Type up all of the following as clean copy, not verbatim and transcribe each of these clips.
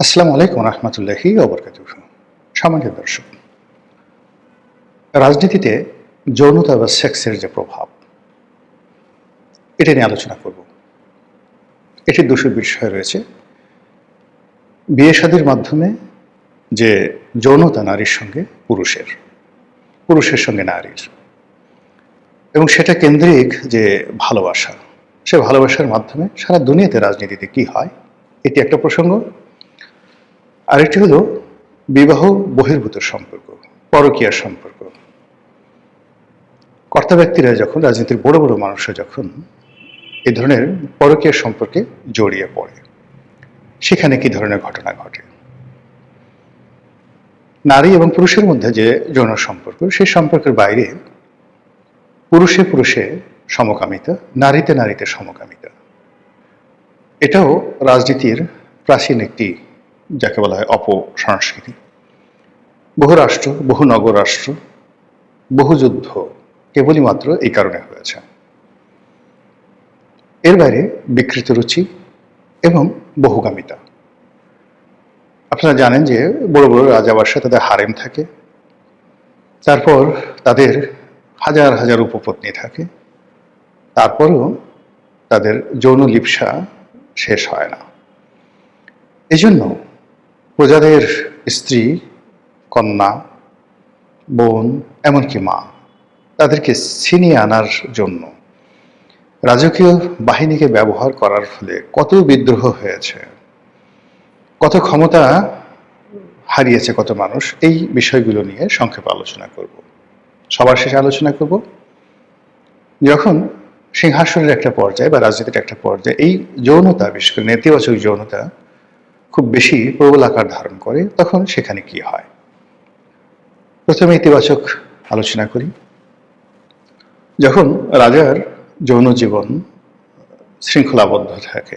আসসালামু আলাইকুম রহমতুল্লাহি ওয়া বারাকাতুহু। সম্মানিত দর্শক, রাজনীতিতে যৌনতা বা সেক্সের যে প্রভাব, এটা নিয়ে আলোচনা করব। এটির দুটো বিষয় রয়েছে। বিয়ে শাদীর মাধ্যমে যে যৌনতা নারীর সঙ্গে পুরুষের, পুরুষের সঙ্গে নারীর, এবং সেটা কেন্দ্রিক যে ভালোবাসা, সে ভালোবাসার মাধ্যমে সারা দুনিয়াতে রাজনীতিতে কি হয়, এটি একটা প্রসঙ্গ। আরেকটি হলো বিবাহ বহির্ভূত সম্পর্ক, পরকীয়ার সম্পর্ক। কর্তা ব্যক্তিরা যখন, রাজনীতির বড় বড় মানুষরা যখন এই ধরনের পরকীয়ার সম্পর্কে জড়িয়ে পড়ে, সেখানে কি ধরনের ঘটনা ঘটে। নারী এবং পুরুষের মধ্যে যে যৌন সম্পর্ক, সেই সম্পর্কের বাইরে পুরুষে পুরুষে সমকামিতা, নারীতে নারীতে সমকামিতা, এটাও রাজনীতির প্রাচীন একটি, যাকে বলা হয় অপসংস্কৃতি। বহু রাষ্ট্র, বহু নগরাষ্ট্র, বহু যুদ্ধ কেবলই মাত্র এই কারণে হয়েছে। এর বাইরে বিকৃত রুচি এবং বহুগামিতা। আপনারা জানেন যে বড় বড় রাজাবাসায় তাদের হারেম থাকে, তারপর তাদের হাজার হাজার উপপত্নী থাকে, তারপরও তাদের যৌন লিপ্সা শেষ হয় না। এজন্য প্রজাদের স্ত্রী, কন্যা, বোন, এমনকি মা, তাদেরকে ছিনিয়ে আনার জন্য রাজকীয় বাহিনীকে ব্যবহার করার ফলে কত বিদ্রোহ হয়েছে, কত ক্ষমতা হারিয়েছে কত মানুষ, এই বিষয়গুলো নিয়ে সংক্ষেপে আলোচনা করব। সবার শেষে আলোচনা করব যখন সিংহাসনের একটা পর্যায়ে বা রাজনীতির একটা পর্যায়ে এই যৌনতা, বিশেষ করে নেতিবাচক যৌনতা খুব বেশি প্রবল আকার ধারণ করে, তখন সেখানে কি হয়। প্রথমে ইতিবাচক আলোচনা করি। যখন রাজার যৌন জীবন শৃঙ্খলাবদ্ধ থাকে,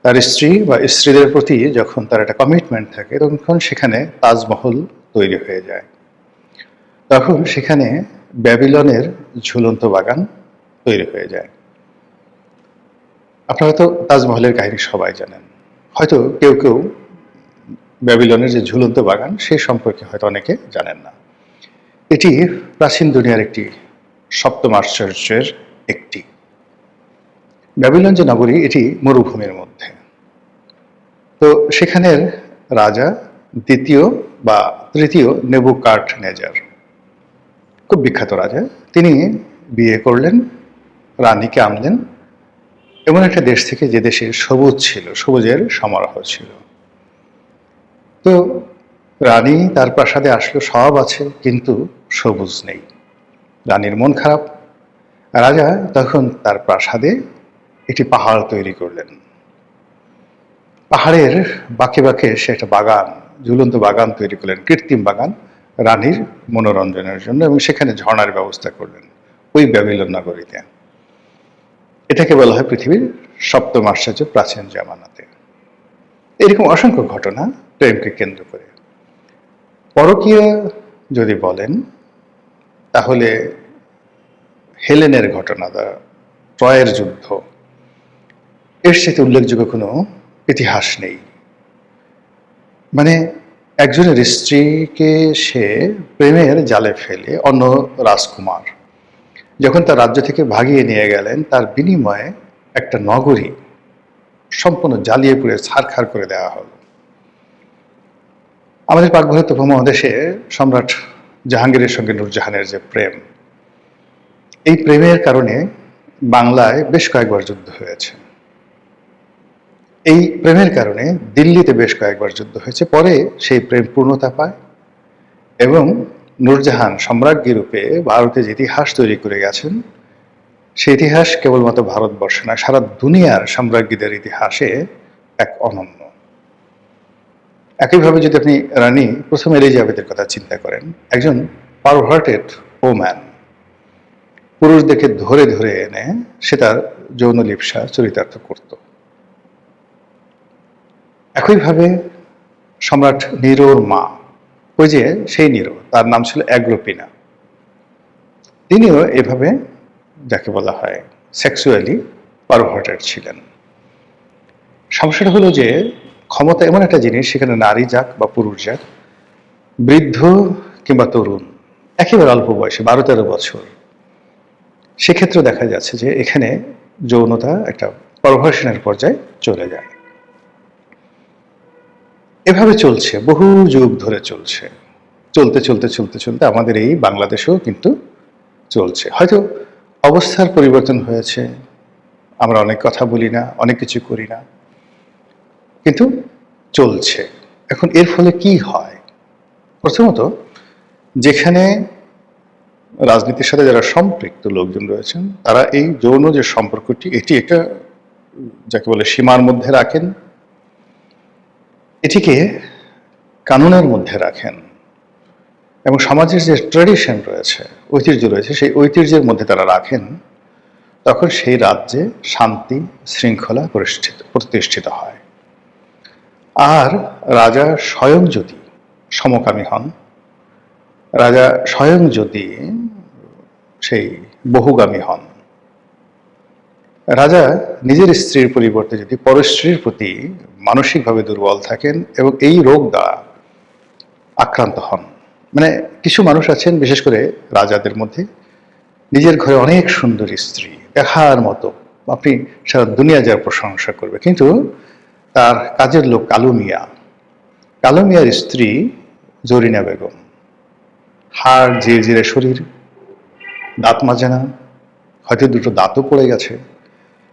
তার স্ত্রী বা স্ত্রীদের প্রতি যখন তার একটা কমিটমেন্ট থাকে, তখন সেখানে তাজমহল তৈরি হয়ে যায়। তখন সেখানে ব্যাবিলনের ঝুলন্ত বাগান তৈরি হয়ে যায়। আপনারা তো তাজমহলের কাহিনী সবাই জানেন। হয়তো কেউ কেউ ব্যাবিলনের যে ঝুলন্ত বাগান, সেই সম্পর্কে হয়তো অনেকে জানেন না। এটি প্রাচীন দুনিয়ার একটি সপ্তম আশ্চর্যের একটি। ব্যাবিলন যে নগরী, এটি মরুভূমির মধ্যে। তো সেখানের রাজা দ্বিতীয় বা তৃতীয় নেবুকাদনেজার, খুব বিখ্যাত রাজা, তিনি বিয়ে করলেন, রানীকে আনলেন এমন একটা দেশ থেকে যে দেশে সবুজ ছিল, সবুজের সমারোহ ছিল। তো রানী তার প্রাসাদে আসলো, সব আছে, কিন্তু সবুজ নেই। রানীর মন খারাপ। রাজা তখন তার প্রাসাদে একটি পাহাড় তৈরি করলেন। পাহাড়ের বাঁকে বাঁকে সে একটা বাগান, ঝুলন্ত বাগান তৈরি করলেন, কৃত্রিম বাগান, রানীর মনোরঞ্জনের জন্য, এবং সেখানে ঝর্ণার ব্যবস্থা করলেন ওই ব্যাবিলন নগরীতে। এটাকে বলা হয় পৃথিবীর সপ্তম আশ্চর্য প্রাচীন জামানাতে। এরকম অসংখ্য ঘটনা প্রেমকে কেন্দ্র করে। পরকীয়া যদি বলেন, তাহলে হেলেনের ঘটনা, ট্রয়ের যুদ্ধ, এর সাথে উল্লেখযোগ্য কোনো ইতিহাস নেই। মানে একজনের স্ত্রীকে সে প্রেমের জালে ফেলে অন্য রাজকুমার যখন তার রাজ্য থেকে ভাগিয়ে নিয়ে গেলেন, তার বিনিময়ে একটা নগরী সম্পূর্ণ জ্বালিয়ে পুড়ে ছারখার করে দেওয়া হলো। আমাদের পাক ভারত উপমহাদেশে সম্রাট জাহাঙ্গীরের সঙ্গে নূরজাহানের যে প্রেম, এই প্রেমের কারণে বাংলায় বেশ কয়েকবার যুদ্ধ হয়েছে। এই প্রেমের কারণে দিল্লিতে বেশ কয়েকবার যুদ্ধ হয়েছে। পরে সেই প্রেম পূর্ণতা পায় এবং নূরজাহান সম্রাজ্ঞী রূপে ভারতে যে ইতিহাস তৈরি করে গেছেন, সেই ইতিহাস কেবলমাত্র ভারতবর্ষে নয়, সারা দুনিয়ার সম্রাজ্ঞীদের ইতিহাসে এক অনন্য। একইভাবে যদি আপনি রানী প্রথম এলিজাবেথের কথা চিন্তা করেন, একজন পারভার্টেড ওম্যান, পুরুষদেরকে ধরে ধরে এনে সে তার যৌন লিপ্সা চরিতার্থ করত। একইভাবে সম্রাট নিরোর মা, ওই যে সেই নিরো, তার নাম ছিল অ্যাগ্রোপিনা, তিনিও এভাবে, যাকে বলা হয় সেক্সুয়ালি পারভার্টেড ছিলেন। সমস্যাটা হলো যে ক্ষমতা এমন একটা জিনিস, সেখানে নারী যাক বা পুরুষ যাক, বৃদ্ধ কিংবা তরুণ, একেবারে অল্প বয়সে 12-13 বছর, সেক্ষেত্রে দেখা যাচ্ছে যে এখানে যৌনতা একটা পারভার্সনের পর্যায়ে চলে যায়। এভাবে চলছে, বহু যুগ ধরে চলছে। চলতে চলতে চলতে চলতে আমাদের এই বাংলাদেশেও কিন্তু চলছে। হয়তো অবস্থার পরিবর্তন হয়েছে, আমরা অনেক কথা বলি না, অনেক কিছু করি না, কিন্তু চলছে। এখন এর ফলে কি হয়? প্রথমত, যেখানে রাজনীতির সাথে যারা সম্পৃক্ত লোকজন রয়েছেন, তারা এই যৌন যে সম্পর্কটি, এটি একটা যাকে বলে সীমার মধ্যে রাখেন, এটিকে কানুনের মধ্যে রাখেন, এবং সমাজের যে ট্র্যাডিশন রয়েছে, ঐতিহ্য রয়েছে, সেই ঐতিহ্যের মধ্যে তারা রাখেন। তখন সেই রাজ্যে শান্তি শৃঙ্খলা প্রতিষ্ঠিত হয়। আর রাজা স্বয়ং যদি সমকামী হন, রাজা স্বয়ং যদি সেই বহুগামী হন, রাজা নিজের স্ত্রীর পরিবর্তে যদি পরস্ত্রীর প্রতি মানসিকভাবে দুর্বল থাকেন এবং এই রোগ দ্বারা আক্রান্ত হন, মানে কিছু মানুষ আছেন, বিশেষ করে রাজাদের মধ্যে, নিজের ঘরে অনেক সুন্দরী স্ত্রী, দেখার মতো, আপনি সারা দুনিয়া যার প্রশংসা করবে, কিন্তু তার কাজের লোক কালু মিয়ার স্ত্রী জরিনা বেগম, হাড় ঝিরঝিরে শরীর, দাঁত মাজে না, হয়তো দুটো দাঁতও পড়ে গেছে,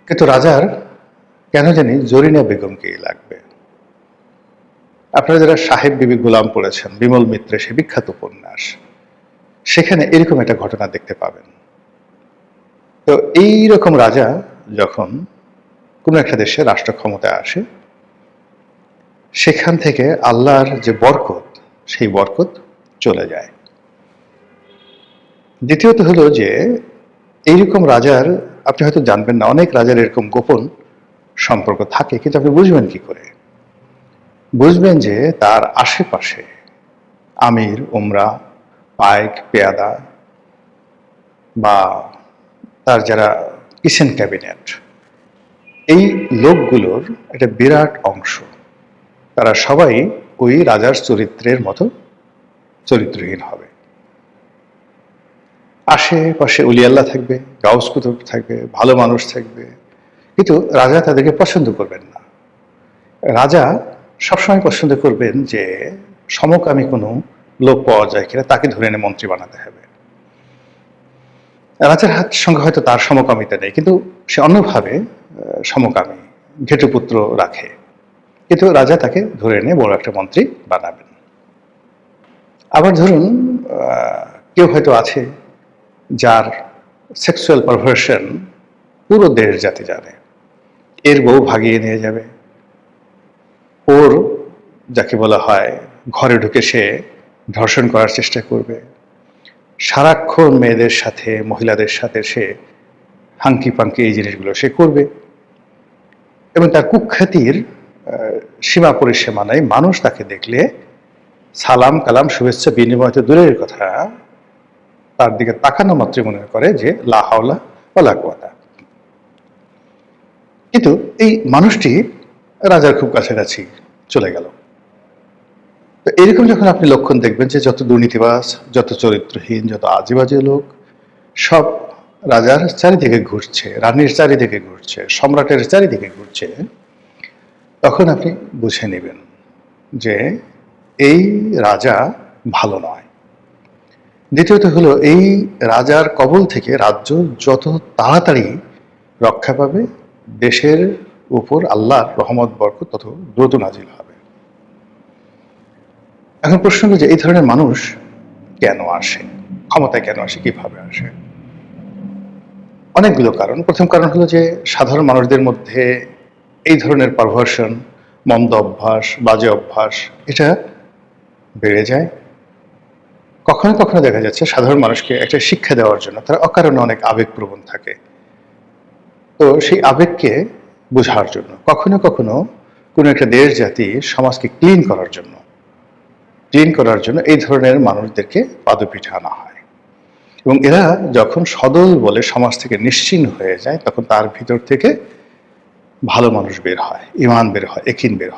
কিন্তু রাজার কেন জানি জরিনা বেগমকেই লাগবে। আপনারা যারা সাহেব বিবি গোলাম পড়েছেন, বিমল মিত্রের সে বিখ্যাত উপন্যাস, সেখানে এরকম একটা ঘটনা দেখতে পাবেন। তো এইরকম রাজা যখন কোনো একটা দেশে রাষ্ট্র ক্ষমতায় আসে, সেখান থেকে আল্লাহর যে বরকত, সেই বরকত চলে যায়। দ্বিতীয়ত হলো যে এইরকম রাজার, আপনি হয়তো জানবেন না, অনেক রাজার এরকম গোপন সম্পর্ক থাকে, কিন্তু আপনি বুঝবেন কি করে? বুঝবেন যে তার আশেপাশে আমির, উমরা, পাইক, পেয়াদা বা তার যারা কিচেন ক্যাবিনেট, এই লোকগুলোর একটা বিরাট অংশ, তারা সবাই ওই রাজার চরিত্রের মতো চরিত্রহীন হবে। আশেপাশে উলিয়াল্লাহ থাকবে, গাউস কুতুব থাকবে, ভালো মানুষ থাকবে, কিন্তু রাজা তাদেরকে পছন্দ করবেন না। রাজা সবসময় পছন্দ করবেন যে সমকামী কোনো লোক পাওয়া যায় কিনা, তাকে ধরে এনে মন্ত্রী বানাতে হবে। রাজার সঙ্গে হয়তো তার সমকামিতা নেই, কিন্তু সে অন্যভাবে সমকামী ঘেটুপুত্র রাখে, কিন্তু রাজা তাকে ধরে এনে বড় একটা মন্ত্রী বানাবেন। আবার ধরুন কেউ হয়তো আছে যার সেক্সুয়াল পারভার্সন পুরো দেশ জাতি জানে, এর বউ ভাগিয়ে নিয়ে যাবে, ওর যাকে বলা হয় ঘরে ঢুকে সে ধর্ষণ করার চেষ্টা করবে, সারাক্ষণ মেয়েদের সাথে, মহিলাদের সাথে সে হাঙ্কি পাঙ্কি এই জিনিসগুলো সে করবে, এবং তার কুখ্যাতির সীমা পরিসীমা নাই। মানুষ তাকে দেখলে সালাম কালাম শুভেচ্ছা বিনিময় তো দূরের কথা, তার দিকে তাকানো মাত্রই মনে করে যে লা হাওলা ওয়ালা কুওয়াতা। কিন্তু এই মানুষটি রাজার খুব কাছাকাছি চলে গেল। তো এরকম যখন আপনি লক্ষণ দেখবেন যে যত দুর্নীতিবাজ, যত চরিত্রহীন, যত আজেবাজে লোক, সব রাজার চারিদিকে ঘুরছে, রানীর চারিদিকে ঘুরছে, সম্রাটের চারিদিকে ঘুরছে, তখন আপনি বুঝে নেবেন যে এই রাজা ভালো নয়। দ্বিতীয়ত হলো, এই রাজার কবল থেকে রাজ্য যত তাড়াতাড়ি রক্ষা পাবে, দেশের উপর আল্লাহর রহমত বরকত তত দ্রুত নাজিল হবে। এখন প্রশ্ন হলো যে এই ধরনের মানুষ কেন আসে, ক্ষমতায় কেন আসে, কিভাবে আসে? অনেকগুলো কারণ। প্রথম কারণ হলো যে সাধারণ মানুষদের মধ্যে এই ধরনের পারভার্সন, মন্দ অভ্যাস, বাজে অভ্যাস, এটা বেড়ে যায়। কখনো কখনো দেখা যাচ্ছে সাধারণ মানুষকে একটা শিক্ষা দেওয়ার জন্য তারা অকারণে অনেক আবেগপ্রবণ থাকে। তো সেই আবেগকে বোঝার জন্য, কখনো কখনো কোনো একটা দেশ জাতি সমাজকে ক্লিন করার জন্য এই ধরনের মানুষদেরকে পাদপীঠে আনা হয়, এবং এরা যখন সদল বলে সমাজ থেকে নিশ্চিহ্ন হয়ে যায়, তখন তার ভিতর থেকে ভালো মানুষ বের হয়, ঈমান বের হয়, একিন বের হয়।